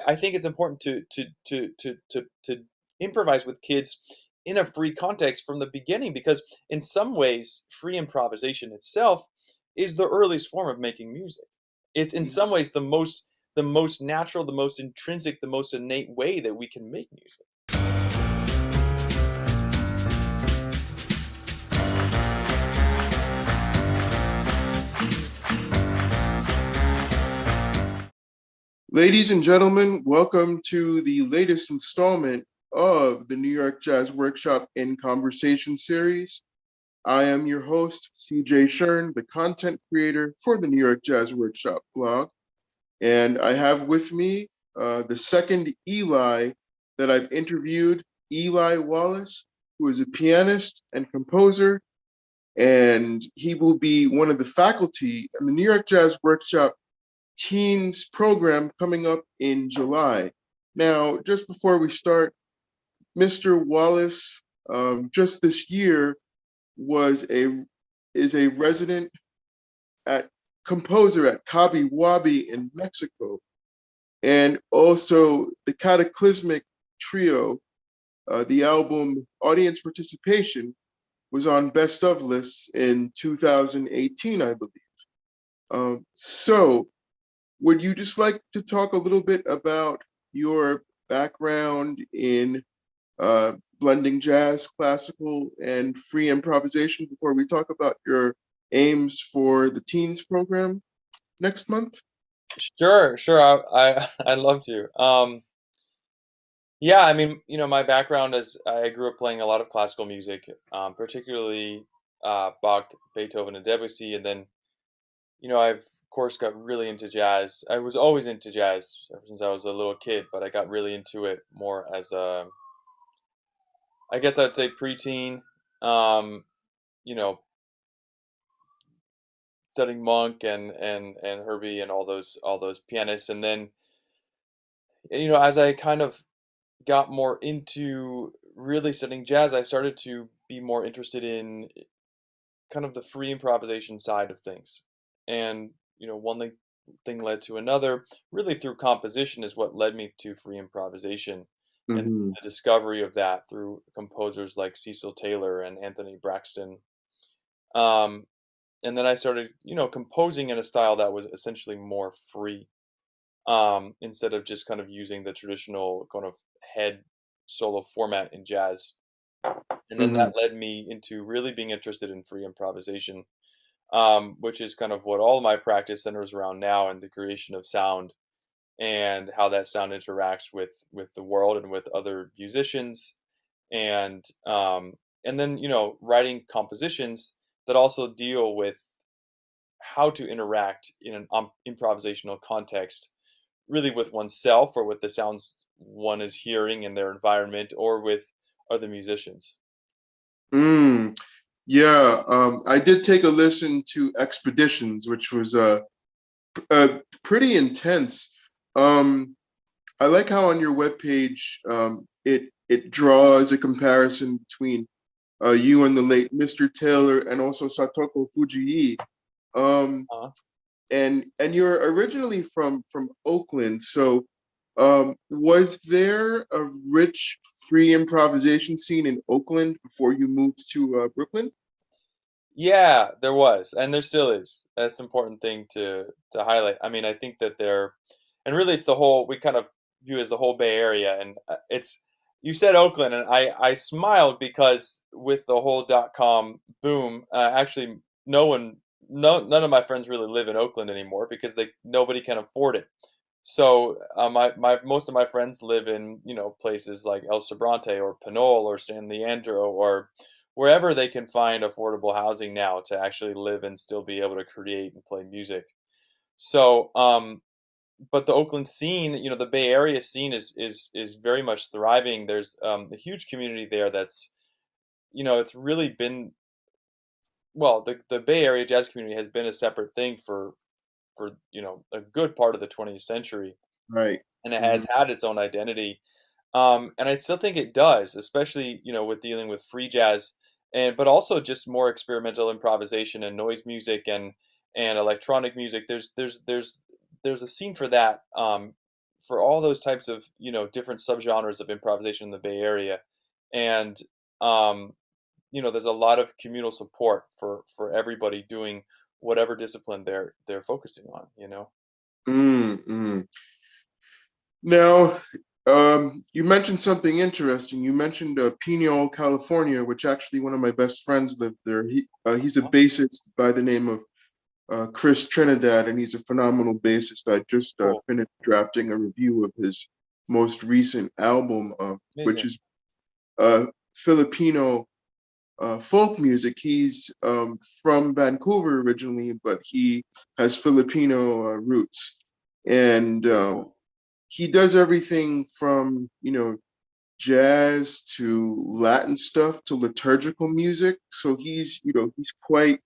I think it's important to improvise with kids in a free context from the beginning, because in some ways free improvisation itself is the earliest form of making music. It's in some ways the most natural, the most intrinsic, the most innate way that we can make music. Ladies and gentlemen, welcome to the latest installment of the New York Jazz Workshop in Conversation series. I am your host, CJ Shearn, the content creator for the New York Jazz Workshop blog. And I have with me the second Eli that I've interviewed, Eli Wallace, who is a pianist and composer, and he will be one of the faculty in the New York Jazz Workshop Teens program coming up in July. Now, just before we start, Mr. Wallace just this year is a resident at composer at Kabi Wabi in Mexico, and also the Cataclysmic Trio, the album Audience Participation, was on Best of lists in 2018, I believe. So would you just like to talk a little bit about your background in blending jazz, classical, and free improvisation before we talk about your aims for the teens program next month? Sure, sure. I'd love to. Yeah, I mean, my background is I grew up playing a lot of classical music, particularly Bach, Beethoven, and Debussy, and then I've of course got really into jazz. I was always into jazz ever since I was a little kid, but I got really into it more as I guess I'd say preteen. You know, studying Monk and Herbie and all those pianists, and then as I kind of got more into really studying jazz, I started to be more interested in kind of the free improvisation side of things. And, one thing led to another, really through composition is what led me to free improvisation and Mm-hmm. the discovery of that through composers like Cecil Taylor and Anthony Braxton. Um, and then I started, composing in a style that was essentially more free, instead of just kind of using the traditional kind of head solo format in jazz. And then Mm-hmm. that led me into really being interested in free improvisation, which is kind of what all of my practice centers around now, and the creation of sound and how that sound interacts with the world and with other musicians, and then writing compositions that also deal with how to interact in an improvisational context, really with oneself or with the sounds one is hearing in their environment or with other musicians. Mm. Yeah, I did take a listen to Expeditions, which was pretty intense. Um, I like how on your webpage it draws a comparison between you and the late Mr. Taylor and also Satoko Fujii. Um, uh, and you're originally from Oakland, so was there a rich free improvisation scene in Oakland before you moved to Brooklyn? yeah, there was, and there still is. That's an important thing to highlight. I mean, I think that there, and really it's the whole, we kind of view it as the whole Bay Area, and it's, you said Oakland, and I smiled because with the whole .com boom, actually no one, no none of my friends really live in Oakland anymore because nobody can afford it. So my most of my friends live in places like El Sobrante or Pinole or San Leandro or wherever they can find affordable housing now to actually live and still be able to create and play music. So, but the Oakland scene, the Bay Area scene is very much thriving. There's a huge community there that's, it's really been, well, the Bay Area jazz community has been a separate thing for a good part of the 20th century, Right. and it Hmm. has had its own identity. And I still think it does, especially with dealing with free jazz, and but also just more experimental improvisation and noise music and electronic music. There's a scene for that, for all those types of different subgenres of improvisation in the Bay Area, and um, there's a lot of communal support for everybody doing whatever discipline they're focusing on. Mm. Now, you mentioned something interesting. You mentioned Pino, California, which actually one of my best friends lived there. He's a Oh, bassist by the name of Chris Trinidad, and he's a phenomenal bassist. I just cool, finished drafting a review of his most recent album, which amazing. is Filipino folk music. He's from Vancouver originally, but he has Filipino roots, and Cool. he does everything from jazz to Latin stuff to liturgical music. So he's quite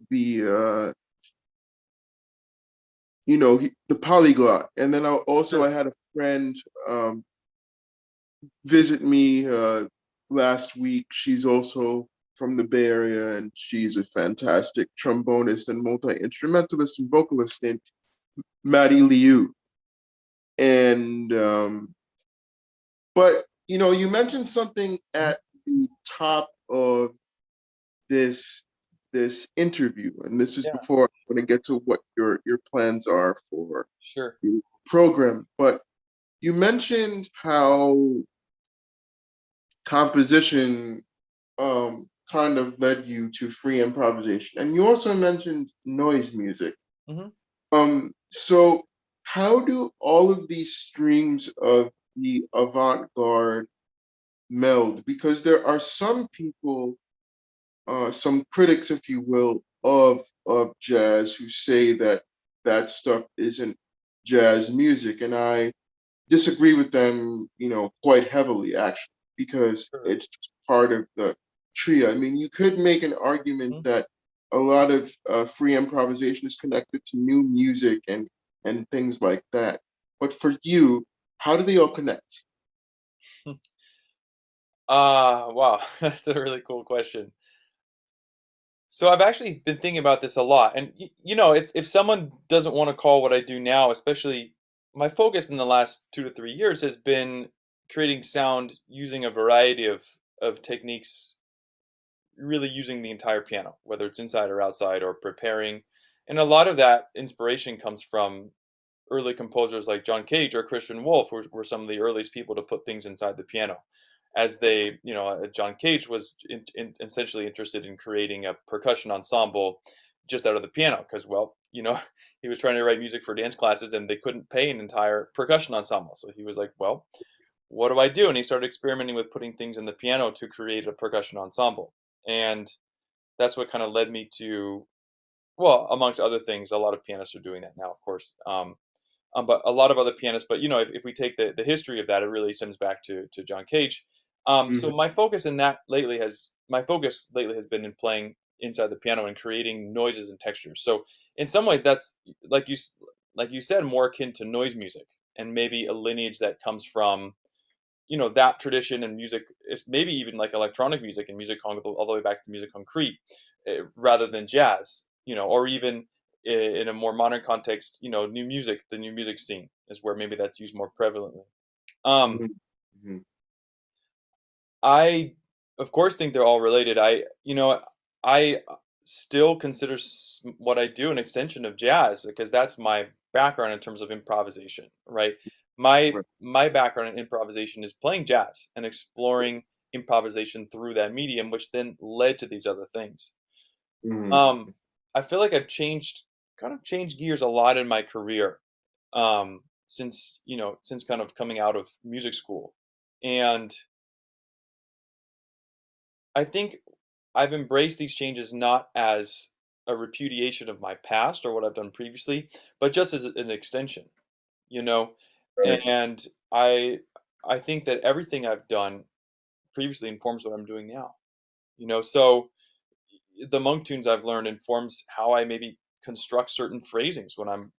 the the polyglot. And then I Sure. had a friend um, visit me last week. She's also from the Bay Area, and she's a fantastic trombonist and multi-instrumentalist and vocalist named Maddie Liu. And but you mentioned something Mhm. at the top of this this interview, and this is Yeah, before I'm going to get to what your plans are for sure. your program. But you mentioned how composition kind of led you to free improvisation, and you also mentioned noise music. Hmm. So how do all of these streams of the avant-garde meld? Because there are some people, some critics, if you will, of jazz who say that that stuff isn't jazz music, and I disagree with them, quite heavily actually, because Sure. it's just part of the trio. I mean, you could make an argument Mhm. that a lot of free improvisation is connected to new music and things like that. But for you, how do they all connect? Wow, that's a really cool question. So I've actually been thinking about this a lot, and if someone doesn't want to call what I do now, especially my focus in the last 2 to 3 years has been creating sound using a variety of techniques, really using the entire piano, whether it's inside or outside or preparing, and a lot of that inspiration comes from early composers like John Cage or Christian Wolff were some of the earliest people to put things inside the piano. As John Cage was essentially interested in creating a percussion ensemble just out of the piano because, well, he was trying to write music for dance classes and they couldn't pay an entire percussion ensemble. So he was like, well, what do I do? And he started experimenting with putting things in the piano to create a percussion ensemble. And that's what kind of led me to, well, amongst other things, a lot of pianists are doing that now, of course. But a lot of other pianists. But if we take the history of that, it really stems back to John Cage. So Mhm. my focus lately has been in playing inside the piano and creating noises and textures. So in some ways, that's like you said, more akin to noise music and maybe a lineage that comes from that tradition and music. Is maybe even like electronic music and music all the way back to music concrete, rather than jazz. Or even in a more modern context, new music, the new music scene is where maybe that's used more prevalently. Um, Mhm. Mhm. I, of course, think they're all related. I still consider what I do an extension of jazz because that's my background in terms of improvisation, right? My Right. my background in improvisation is playing jazz and exploring improvisation through that medium, which then led to these other things. Mhm. Um, I feel like I've kind of changed gears a lot in my career, since kind of coming out of music school, and I think I've embraced these changes not as a repudiation of my past or what I've done previously, but just as an extension, you know? Right. And I think that everything I've done previously informs what I'm doing now. So the monk tunes I've learned informs how I maybe construct certain phrasings when I'm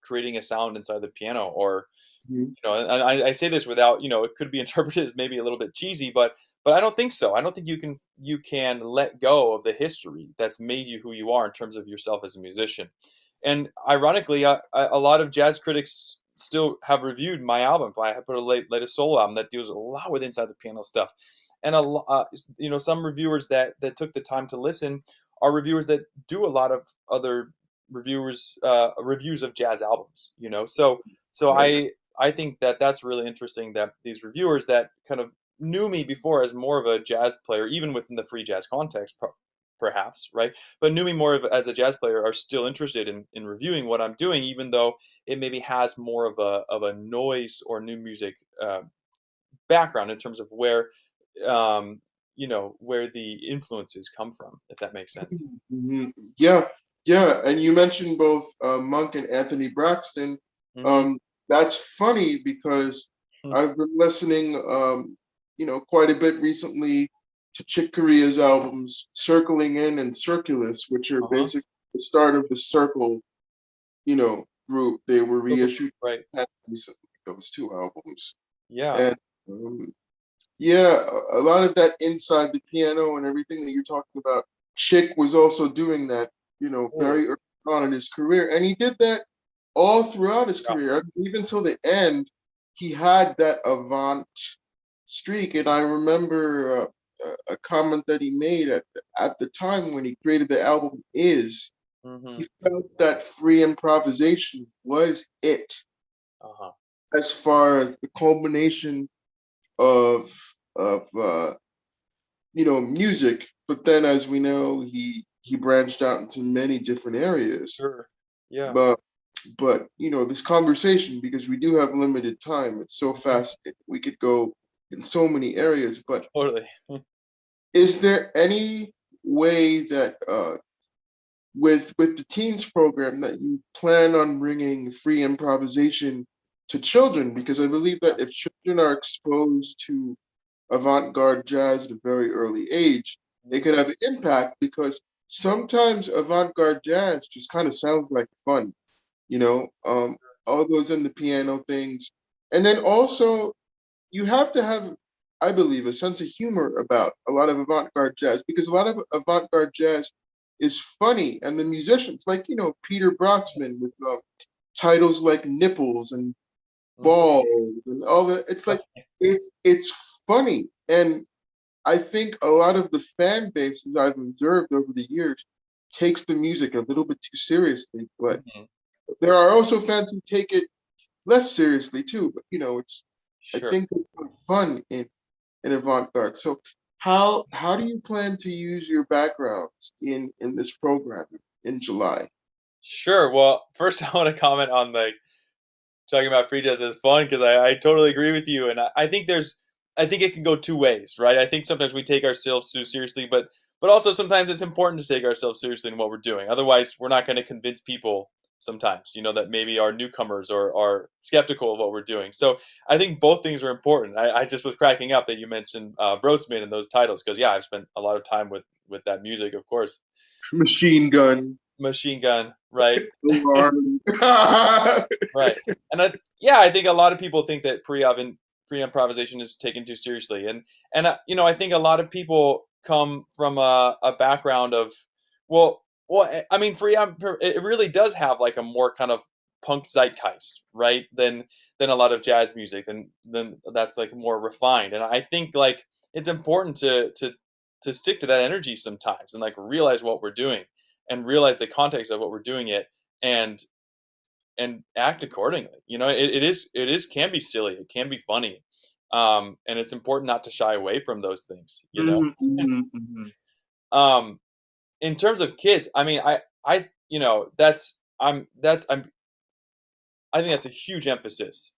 creating a sound inside the piano or Mhm. and I say this without, it could be interpreted as maybe a little bit cheesy, but I don't think so. I don't think you can let go of the history that's made you who you are in terms of yourself as a musician. And ironically, a lot of jazz critics still have reviewed my album. I have put a latest solo album that deals a lot with inside the piano stuff, and some reviewers that took the time to listen are reviewers that do a lot of other reviews of jazz albums. So Right. I think that that's really interesting that these reviewers that kind of knew me before as more of a jazz player, even within the free jazz context, perhaps, right? But knew me more as a jazz player are still interested in reviewing what I'm doing, even though it maybe has more of a noise or new music background in terms of um, where the influences come from, if that makes sense. Mhm. Yeah, yeah. And you mentioned both Monk and Anthony Braxton. Hmm. Um, that's funny because I've been listening, quite a bit recently to Chick Corea's albums, Circling In and Circulus, which are Uh-huh. basically the start of the Circle, group. They were reissued Right. recently, those two albums. Yeah. And um, yeah, a lot of that inside the piano and everything that you're talking about. Chick was also doing that, Totally. very early on in his career. And he did that all throughout his Yeah. career. I mean, even till the end, he had that avant streak. And I remember a comment that he made at the time when he created the album is Hmm. he felt that free improvisation was it Uh-huh. as far as the culmination of music. But then, as we know, he branched out into many different areas. Sure. Yeah. But this conversation, because we do have limited time, it's so Mhm. fascinating. We could go in so many areas. But Totally. is there any way that with the teens program that you plan on bringing free improvisation to children? Because I believe that if children are exposed to avant-garde jazz at a very early age, it Mhm. could have an impact because sometimes avant-garde jazz just kind of sounds like fun, you know, um, all those in the piano things. And then also you have to have, I believe, a sense of humor about a lot of avant-garde jazz because a lot of avant-garde jazz is funny, and the musicians, like Peter Broxman with titles like Nipples and Mhm. Balls and all that. It's like it's funny, and I think a lot of the fan bases I've observed over the years takes the music a little bit too seriously, but Mhm. there are also fans who take it less seriously too. But it's I Sure. think it's fun in avant-garde. So how do you plan to use your backgrounds in this program in July? Sure. Well, first I want to comment on talking about free jazz as fun because I totally agree with you, and I think it can go two ways, right? I think sometimes we take ourselves too seriously, but also sometimes it's important to take ourselves seriously in what we're doing. Otherwise, we're not going to convince people sometimes, that maybe are newcomers or are skeptical of what we're doing. So I think both things are important. I just was cracking up that you mentioned Broadsman and those titles because yeah, I've spent a lot of time with that music, of course. Machine Gun, Machine Gun, right? Alarm. Right. And yeah, I think a lot of people think that pre improvisation is taken too seriously, and I think a lot of people come from a background of I mean, it really does have like a more kind of punk zeitgeist, right? Than a lot of jazz music, than that's like more refined, and I think like it's important to stick to that energy sometimes and like realize what we're doing and realize the context of what we're doing it and act accordingly. It is can be silly, it can be funny, and it's important not to shy away from those things. Mhm, mhm, mhm. Um, in terms of kids, I mean, I I think that's a huge emphasis.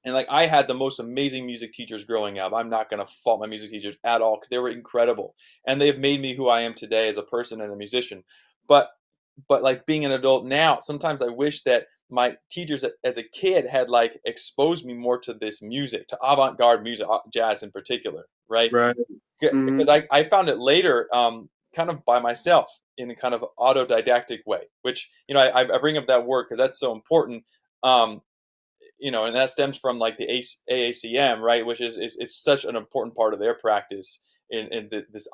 And like I had the most amazing music teachers growing up. I'm not gonna fault my music teachers at all because they were incredible, and they have made me who I am today as a person and a musician. But like being an adult now, sometimes I wish that my teachers as a kid had like exposed me more to this music, to avant-garde music, jazz in particular, right? Right. Because Mhm. I found it later, kind of by myself in a kind of autodidactic way, which I bring up that word because that's so important. Um, and that stems from like the AACM, right? Which is it's such an important part of their practice in this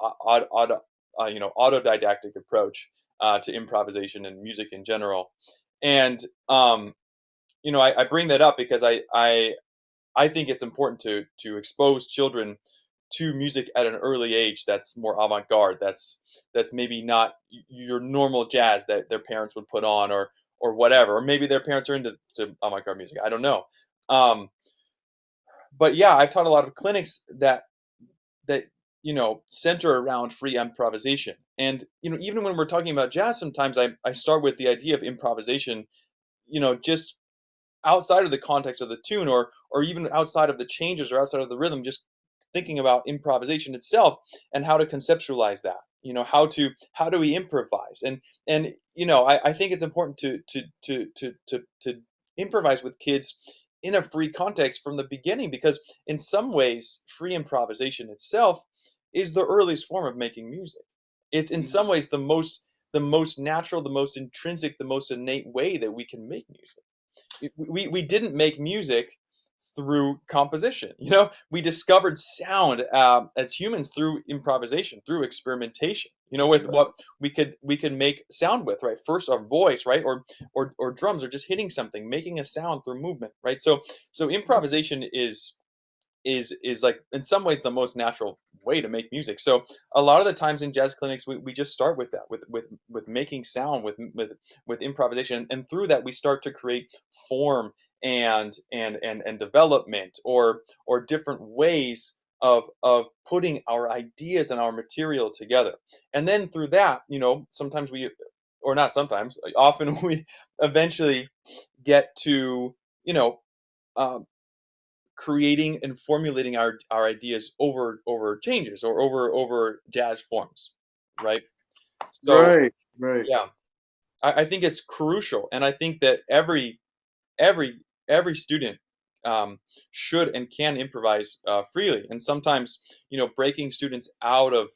autodidactic approach to improvisation and music in general. And I bring that up because I think it's important to expose children to music at an early age that's more avant-garde. That's maybe not your normal jazz that their parents would put on, or whatever. Or maybe their parents are into avant-garde music. I don't know. Um, but yeah, I've taught a lot of clinics that center around free improvisation. And even when we're talking about jazz, sometimes I start with the idea of improvisation, just outside of the context of the tune, or even outside of the changes or outside of the rhythm, just thinking about improvisation itself and how to conceptualize that. How do we improvise? And I think it's important to improvise with kids in a free context from the beginning, because in some ways free improvisation itself is the earliest form of making music. It's in some ways the most natural, the most intrinsic, the most innate way that we can make music. We didn't make music through composition. We discovered sound as humans through improvisation, through experimentation. With what we could make sound with, right? First, our voice, right, or drums, or just hitting something, making a sound through movement, right? So improvisation is like in some ways the most natural way to make music. So a lot of the times in jazz clinics, we just start with that, with making sound, with improvisation, and through that we start to create form and development, or different ways of putting our ideas and our material together. And then through that, sometimes we, or not sometimes, often we eventually get to, um, creating and formulating our ideas over changes, or over jazz forms, right? So Right, right. yeah, I think it's crucial, and I think that every student should and can improvise freely. And sometimes, breaking students out of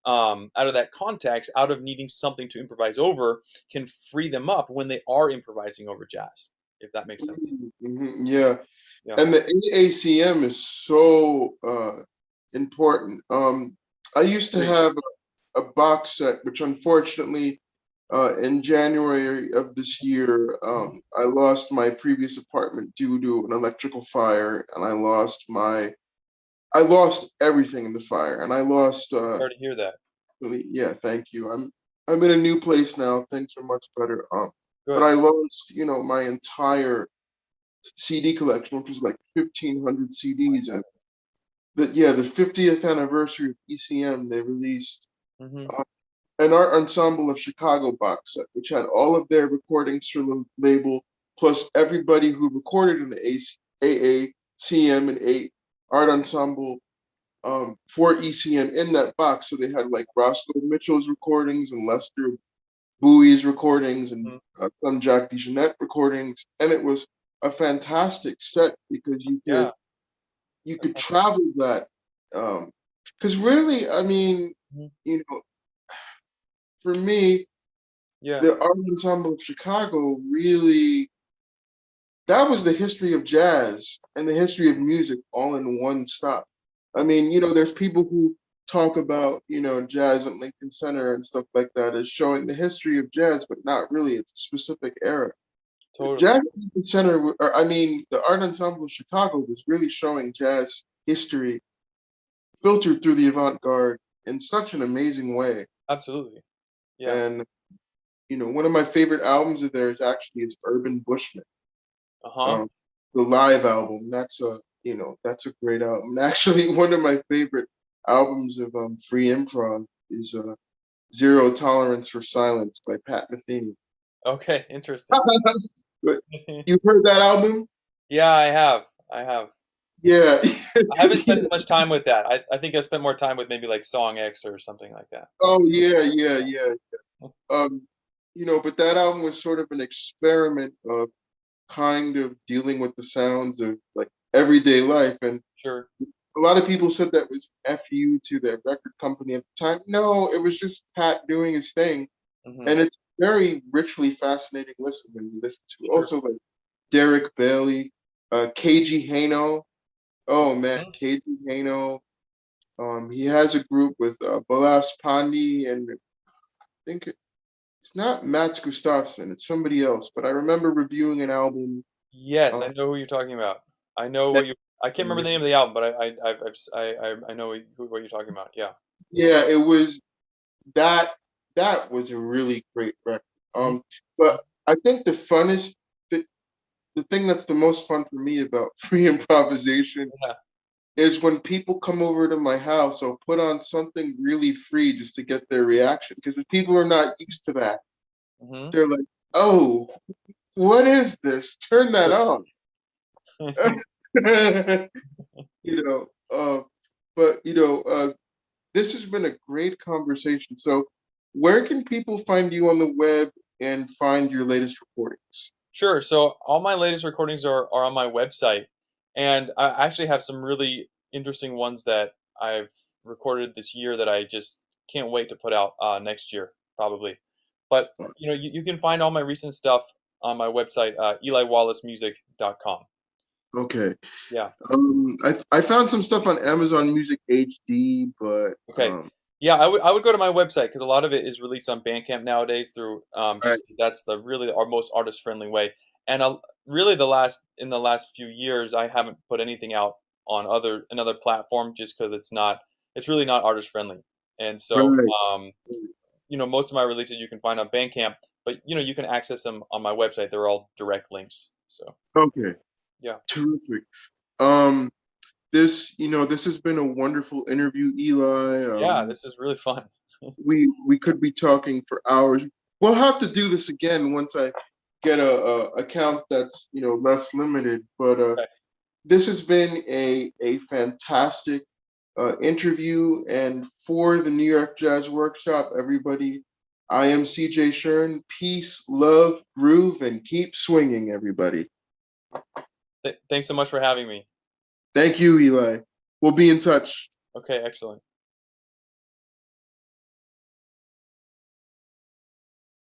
that context, out of needing something to improvise over, can free them up when they are improvising over jazz, if that makes sense. Yeah. Yeah. And the AACM is so important. I used to Agreed. have a box set, which unfortunately, in January of this year, I lost my previous apartment due to an electrical fire, and I lost everything in the fire, and I lost. Sorry to hear that. Really, yeah, thank you. I'm in a new place now. Things are much better. But Good. I lost, my entire CD collection, which was like 1,500 CDs, and the 50th anniversary of ECM, they released Hmm. uh, an art ensemble of Chicago box set, which had all of their recordings for the label, plus everybody who recorded in the AACM and A art ensemble for ECM in that box. So they had like Roscoe Mitchell's recordings and Lester Bowie's recordings and Hmm. some Jack DeJohnette recordings, and it was a fantastic set because you Yeah. could you That's could fantastic. travel that. Because really, I mean, Mhm. you know, for me, Yeah. the Art Ensemble of Chicago really, that was the history of jazz and the history of music all in one stop. I mean, there's people who talk about, jazz at Lincoln Center and stuff like that as showing the history of jazz, but not really. It's a specific era. Totally. Jazz at Lincoln Center, or I mean, the Art Ensemble of Chicago was really showing jazz history filtered through the avant-garde in such an amazing way. Absolutely. Yeah. And, one of my favorite albums of theirs actually is Urban Bushman. Uh-huh. Um, the live album. That's a great album. And actually, one of my favorite albums of free improv is Zero Tolerance for Silence by Pat Metheny. Okay, interesting. But you've heard that album? Yeah, I have. I have. Yeah. I haven't spent as much time with that. I think I spent more time with maybe like Song X or something like that. Oh yeah, yeah, yeah. Um, but that album was sort of an experiment of kind of dealing with the sounds of like everyday life. And Sure. a lot of people said that was FU to their record company at the time. No, it was just Pat doing his thing. Hmm. And it's very richly fascinating listen when you listen to. Sure. Also like Derek Bailey, KG Hano. Oh man, Mhm. KG Hano. He has a group with Balas Pandi, and I think it's not Mats Gustafsson, it's somebody else. But I remember reviewing an album Yes, I Um, know who you're talking about. I know that, what you. I can't remember the name of the album, but I know what you're talking about. Yeah. yeah, it was that that was a really great record. Hmm. But I think the thing that's the most fun for me about free improvisation Yeah. is when people come over to my house, I'll put on something really free just to get their reaction. Because if people are not used to that, Hmm. they're like, "Oh, what is this? Turn that on." you know, but this has been a great conversation. So, where can people find you on the web and find your latest recordings? Sure. So all my latest recordings are on my website, and I actually have some really interesting ones that I've recorded this year that I just can't wait to put out next year, probably. But you can find all my recent stuff on my website, EliWallaceMusic.com. Okay. Yeah. I found some stuff on Amazon Music HD, but Okay. Yeah, I would go to my website because a lot of it is released on Bandcamp nowadays through I, just that's the really our most artist friendly way. And really the last few years I haven't put anything out on another platform just because it's really not artist friendly. And so right. most of my releases you can find on Bandcamp, but you can access them on my website. They're all direct links. So Okay. yeah. Terrific. Um, this has been a wonderful interview, Eli. Yeah, this is really fun. We could be talking for hours. We'll have to do this again once I get a account that's less limited. But Okay. this has been a fantastic interview, and for the New York Jazz Workshop, everybody, I am CJ Shearn. Peace, love, groove, and keep swinging, everybody. Thanks so much for having me. Thank you, Eli. We'll be in touch. Okay, excellent.